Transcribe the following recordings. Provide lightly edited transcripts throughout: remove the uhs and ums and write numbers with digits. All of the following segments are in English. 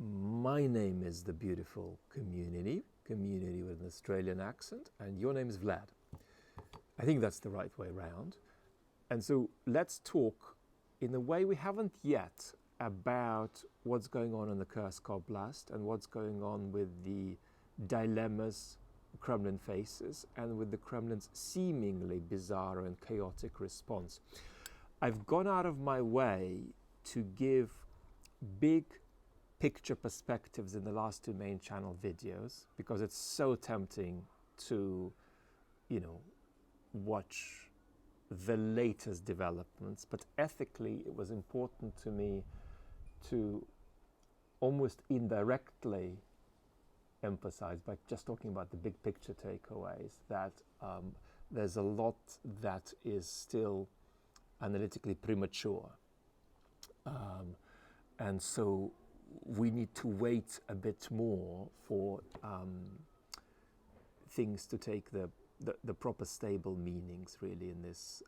My name is the beautiful community with an Australian accent, and your name is Vlad. I think that's the right way round. And so let's talk in a way we haven't yet about what's going on in the Kursk Oblast and what's going on with the dilemmas the Kremlin faces and with the Kremlin's seemingly bizarre and chaotic response. I've gone out of my way to give big picture perspectives in the last two main channel videos because it's so tempting to, watch the latest developments, but ethically it was important to me to almost indirectly emphasize by just talking about the big picture takeaways that there's a lot that is still analytically premature, and so we need to wait a bit more for things to take the proper stable meanings really in this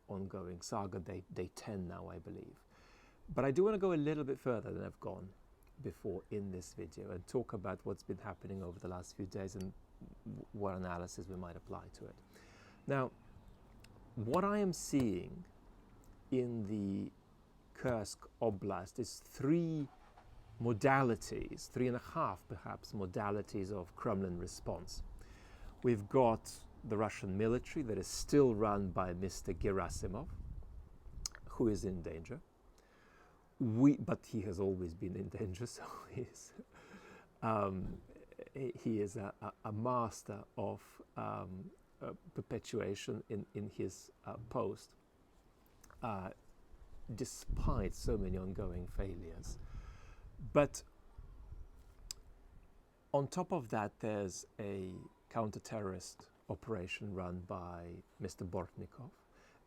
ongoing saga, day 10 now, I believe. But I do want to go a little bit further than I've gone before in this video and talk about what's been happening over the last few days and what analysis we might apply to it. Now, what I am seeing in the Kursk Oblast is three modalities, 3.5 perhaps modalities of Kremlin response. We've got the Russian military that is still run by Mr. Gerasimov, who is in danger. But he has always been in danger, so he is a master of perpetuation in his post, despite so many ongoing failures. But on top of that, there's a counter-terrorist operation run by Mr. Bortnikov.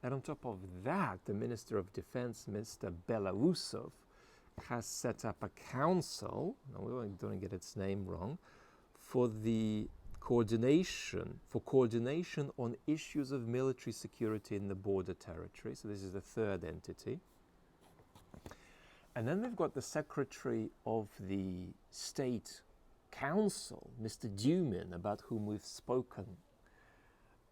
And on top of that, the Minister of Defense, Mr. Belousov, has set up a council, now we don't get its name wrong, for coordination on issues of military security in the border territory. So this is the third entity. And then we've got the Secretary of the State Council, Mr. Dumin, about whom we've spoken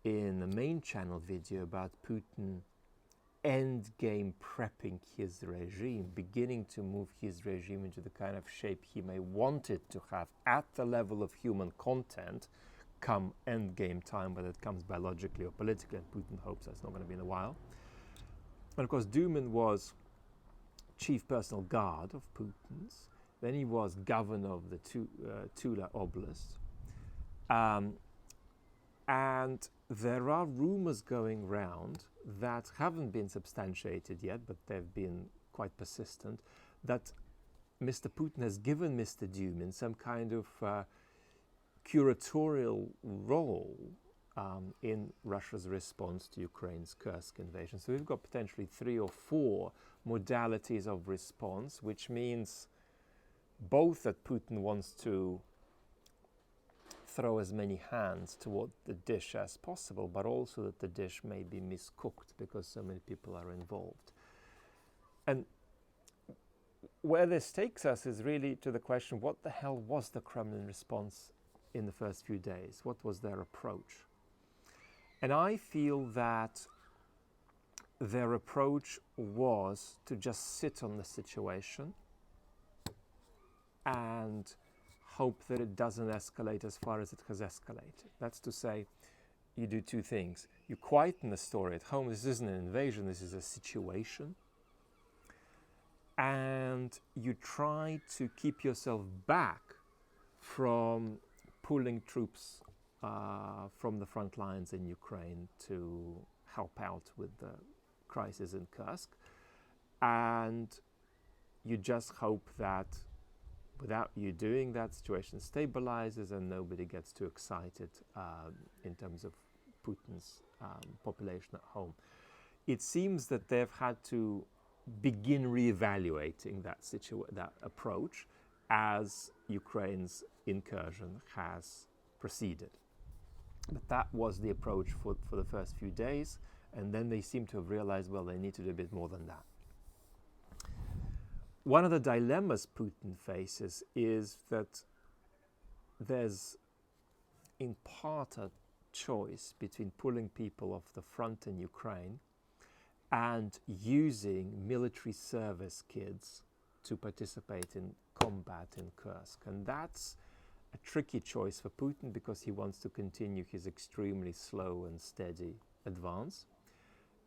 in the main channel video about Putin endgame prepping his regime, beginning to move his regime into the kind of shape he may want it to have at the level of human content come endgame time, whether it comes biologically or politically, and Putin hopes that's not going to be in a while. And of course, Dumin was chief personal guard of Putin's. Then he was governor of the Tula Oblast. And there are rumors going round that haven't been substantiated yet, but they've been quite persistent, that Mr. Putin has given Mr. Dumin some kind of curatorial role in Russia's response to Ukraine's Kursk invasion. So we've got potentially 3 or 4 modalities of response, which means both that Putin wants to throw as many hands toward the dish as possible, but also that the dish may be miscooked because so many people are involved. And where this takes us is really to the question, what the hell was the Kremlin response in the first few days? What was their approach? And I feel that their approach was to just sit on the situation and hope that it doesn't escalate as far as it has escalated. That's to say, you do 2 things. You quieten the story at home. This isn't an invasion, this is a situation. And you try to keep yourself back from pulling troops from the front lines in Ukraine to help out with the crisis in Kursk. And you just hope that without you doing that, situation stabilizes and nobody gets too excited in terms of Putin's population at home. It seems that they've had to begin reevaluating that approach as Ukraine's incursion has proceeded. But that was the approach for the first few days, and then they seem to have realized, well, they need to do a bit more than that. one of the dilemmas Putin faces is that there's in part a choice between pulling people off the front in Ukraine and using military service kids to participate in combat in Kursk. And that's a tricky choice for Putin because he wants to continue his extremely slow and steady advance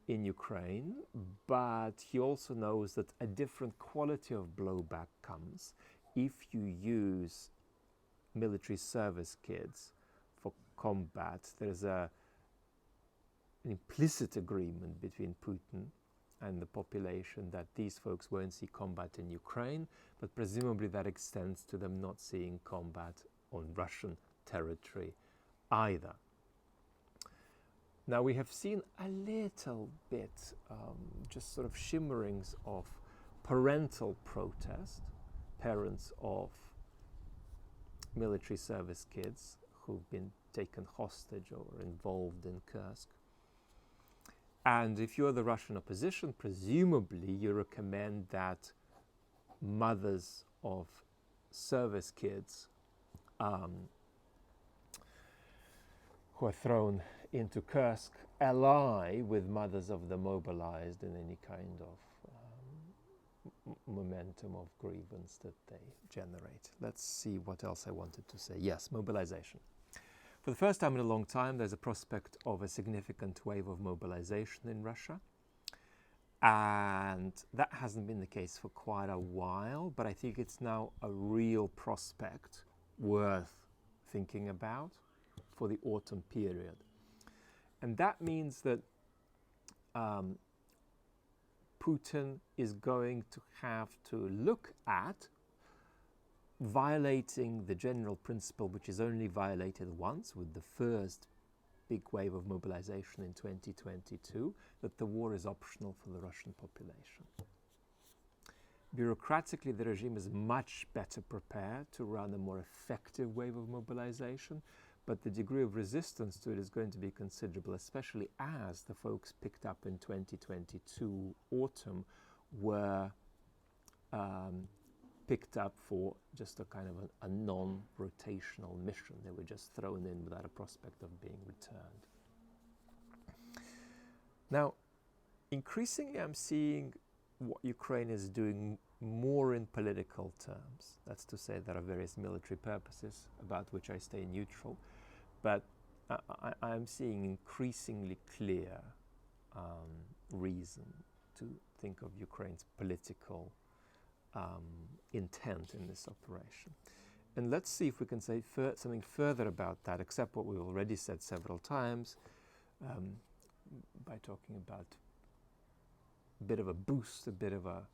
in Ukraine, but he also knows that a different quality of blowback comes if you use military service kids for combat. There's an implicit agreement between Putin and the population that these folks won't see combat in Ukraine, but presumably that extends to them not seeing combat on Russian territory either. Now we have seen a little bit, just sort of shimmerings of parental protest, parents of military service kids who've been taken hostage or involved in Kursk. And if you're the Russian opposition, presumably you recommend that mothers of service kids who are thrown into Kursk ally with mothers of the mobilized in any kind of momentum of grievance that they generate. Let's see what else I wanted to say. Yes, mobilization. For the first time in a long time, there's a prospect of a significant wave of mobilization in Russia. And that hasn't been the case for quite a while, but I think it's now a real prospect worth thinking about for the autumn period. And that means that Putin is going to have to look at violating the general principle, which is only violated once with the first big wave of mobilization in 2022, that the war is optional for the Russian population. Bureaucratically, the regime is much better prepared to run a more effective wave of mobilization, but the degree of resistance to it is going to be considerable, especially as the folks picked up in 2022 autumn were picked up for just a kind of a non-rotational mission. They were just thrown in without a prospect of being returned. Now, increasingly I'm seeing what Ukraine is doing more in political terms. That's to say there are various military purposes about which I stay neutral, but I'm seeing increasingly clear reason to think of Ukraine's political intent in this operation. And let's see if we can say something further about that, except what we've already said several times, by talking about a bit of a boost, a bit of a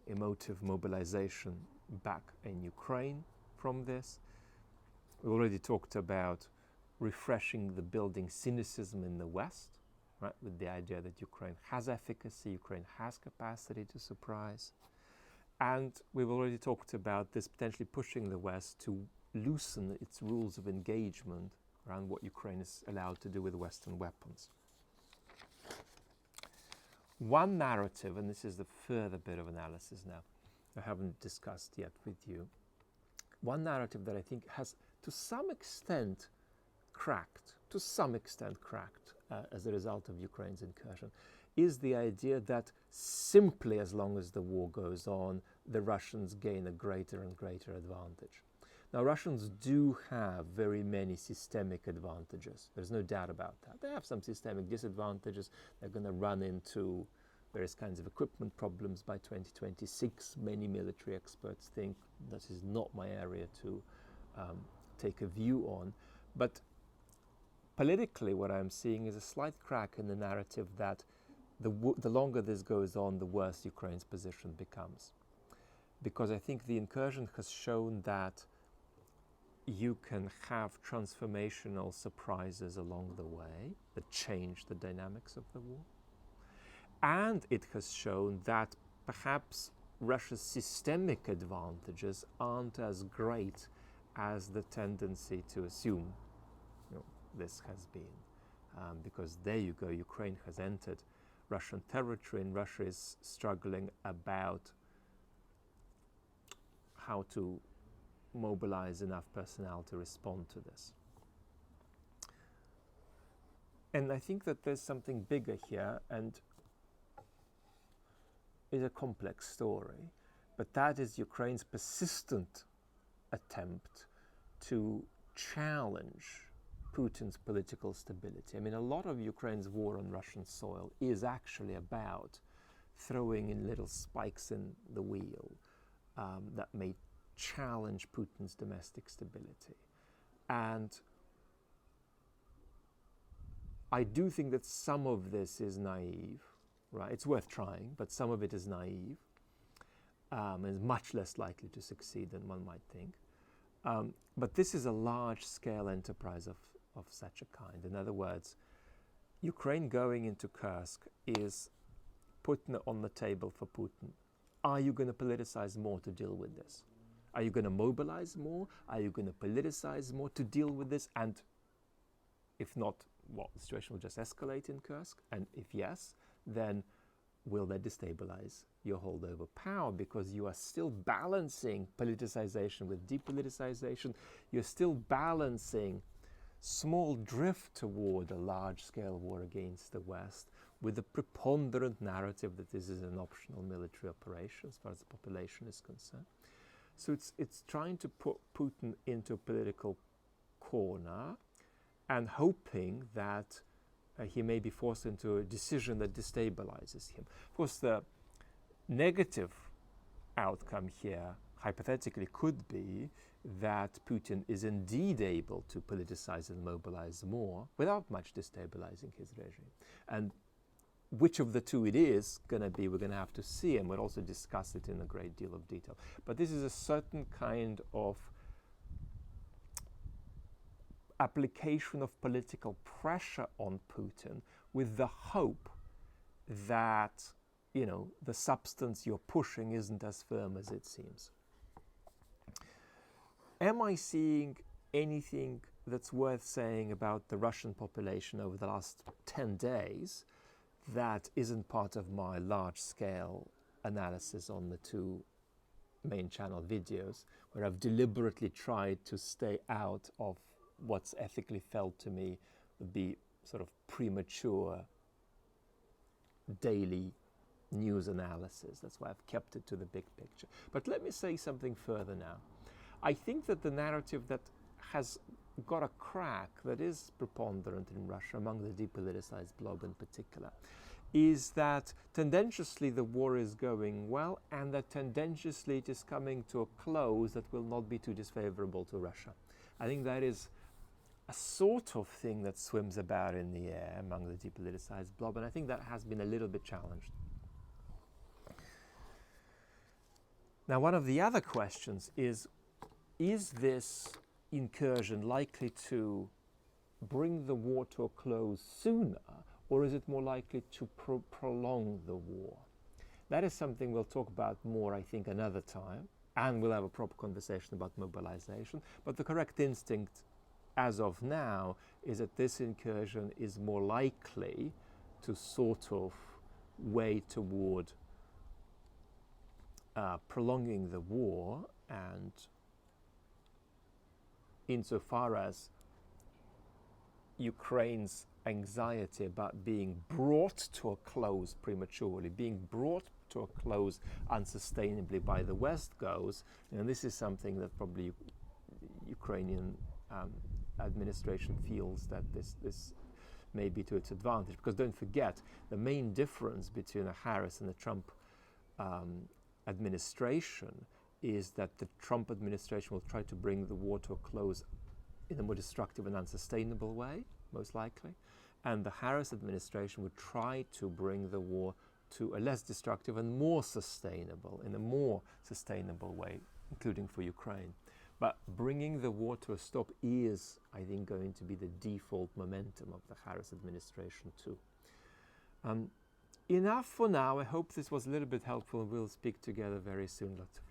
emotive mobilization back in Ukraine from this. We already talked about refreshing the building cynicism in the West, right, with the idea that Ukraine has efficacy, Ukraine has capacity to surprise. And we've already talked about this potentially pushing the West to loosen its rules of engagement around what Ukraine is allowed to do with Western weapons. One narrative, and this is the further bit of analysis now, I haven't discussed yet with you. One narrative that I think has to some extent cracked as a result of Ukraine's incursion, is the idea that simply as long as the war goes on, the Russians gain a greater and greater advantage. Now, Russians do have very many systemic advantages. There's no doubt about that. They have some systemic disadvantages. They're going to run into various kinds of equipment problems by 2026. Many military experts think that is not my area to take a view on. But politically, what I'm seeing is a slight crack in the narrative that the longer this goes on, the worse Ukraine's position becomes. Because I think the incursion has shown that you can have transformational surprises along the way that change the dynamics of the war. And it has shown that perhaps Russia's systemic advantages aren't as great as the tendency to assume this has been. Because there you go, Ukraine has entered Russian territory, and Russia is struggling about how to mobilize enough personnel to respond to this. And I think that there's something bigger here, and is a complex story, but that is Ukraine's persistent attempt to challenge Putin's political stability. I mean, a lot of Ukraine's war on Russian soil is actually about throwing in little spikes in the wheel that may challenge Putin's domestic stability. And I do think that some of this is naive, right? It's worth trying, but some of it is naive and is much less likely to succeed than one might think. But this is a large-scale enterprise of such a kind. In other words, Ukraine going into Kursk is putting it on the table for Putin. Are you going to politicize more to deal with this? Are you going to mobilize more? Are you going to politicize more to deal with this? And if not, well, the situation will just escalate in Kursk. And if yes, then will that destabilize your hold over power? Because you are still balancing politicization with depoliticization. You're still balancing small drift toward a large-scale war against the West with the preponderant narrative that this is an optional military operation as far as the population is concerned. So it's trying to put Putin into a political corner and hoping that he may be forced into a decision that destabilizes him. Of course, the negative outcome here, hypothetically, could be that Putin is indeed able to politicize and mobilize more without much destabilizing his regime. And which of the two it is going to be, we're going to have to see, and we'll also discuss it in a great deal of detail. But this is a certain kind of application of political pressure on Putin with the hope that, you know, the substance you're pushing isn't as firm as it seems. Am I seeing anything that's worth saying about the Russian population over the last 10 days that isn't part of my large-scale analysis on the two main channel videos, where I've deliberately tried to stay out of what's ethically felt to me would be sort of premature daily news analysis. That's why I've kept it to the big picture. But let me say something further now. I think that the narrative that has got a crack that is preponderant in Russia, among the depoliticized blob in particular, is that tendentiously the war is going well, and that tendentiously it is coming to a close that will not be too disfavorable to Russia. I think that is a sort of thing that swims about in the air among the depoliticized blob, and I think that has been a little bit challenged. Now, one of the other questions is this incursion likely to bring the war to a close sooner, or is it more likely to prolong the war? That is something we'll talk about more, I think, another time, and we'll have a proper conversation about mobilization. But the correct instinct as of now is that this incursion is more likely to sort of weigh toward prolonging the war, and insofar as Ukraine's anxiety about being brought to a close prematurely, being brought to a close unsustainably by the West goes, and this is something that probably Ukrainian administration feels that this may be to its advantage. Because don't forget, the main difference between a Harris and the Trump administration is that the Trump administration will try to bring the war to a close in a more destructive and unsustainable way, most likely. And the Harris administration would try to bring the war to a less destructive and more sustainable, in a more sustainable way, including for Ukraine. But bringing the war to a stop is, I think, going to be the default momentum of the Harris administration too. Enough for now. I hope this was a little bit helpful, and we'll speak together very soon. Lots of